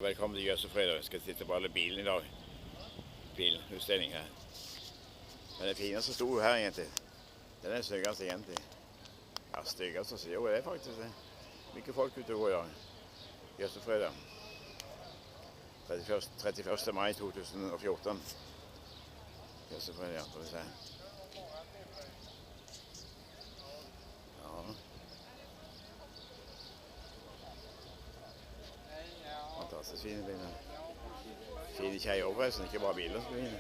Velkommen til Jøssefredag. Jeg skal titte på alle bilene i dag. Bilutstilling her. Men det fineste sto her egentlig. Det er den styggeste egentlig. Ja, styggeste så jo, det er faktisk det. Mye folk ute og går i dag. Jøssefredag. 31. mai 2014. Jøssefredag, får vi se. Ja. Fantastisk fine biler. Fine kjeier forresten, ikke bare biler som er fine.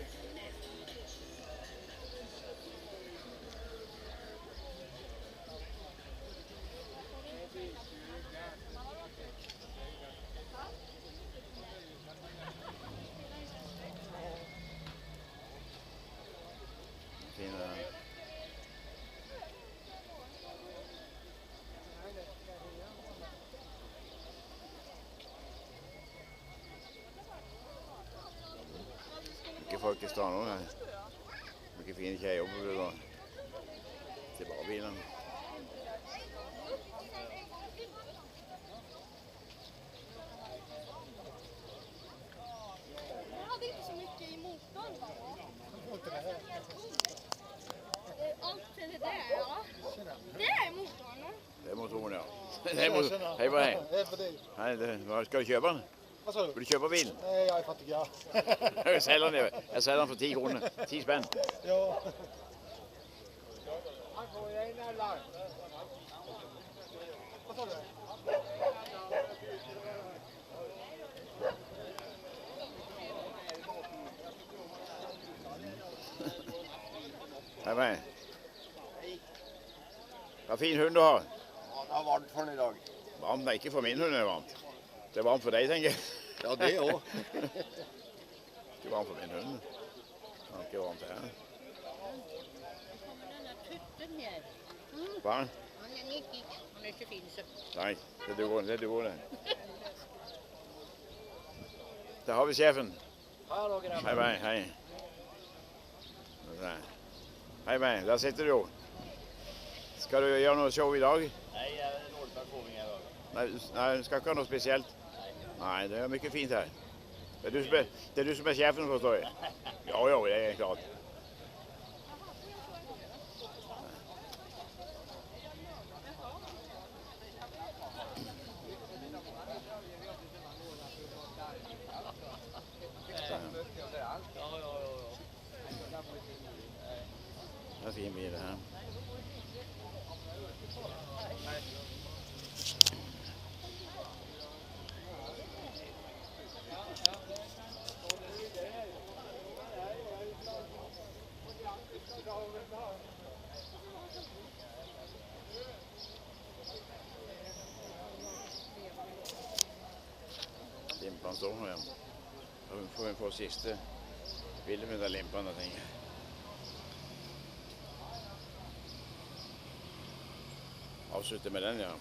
Fine. Ikke folk i stedet nå her. Mye fine kjeier på biler. Det er bare bilene. Jag hade inte så mycket i motorn. Allt det där, ja. Det är motorn. Det er motoren, ja. Det er motoren. Hei på deg. Hej på dig. Hei, skal du kjøpe den? Vad sa du? Vil du kjøpe bilen? Nej, jag är fattig. Ja. Jeg selger den for 10 kroner. 10 spenn. Ja. Vad sa du? Hei på deg. Hva fin hund du har. Det er varmt for den i dag. Varmt, nei, ikke for min hund er det varmt. Det er varmt for deg, tenker jeg. Ja, det òg. Ikke varmt for min hund. Det er ikke varmt her. Hva? Han är inte fin så. Nei, det duger det. Der har vi sjefen. Hei på deg, hei. Hei på deg, der sitter du jo. Skal du gjøre noe show i dag? Nei, jeg er dårlig performing i dag. Nei, du skal ikke ha noe spesielt? Nei, det er mye fint her. Det er du som er sjefen, forstår jeg. Jo, det er klart. Det er fin bil, det her. Limpan står her, ja. Og får vi få siste bildet med den limpan, jeg tenker. Avslutte med den, ja.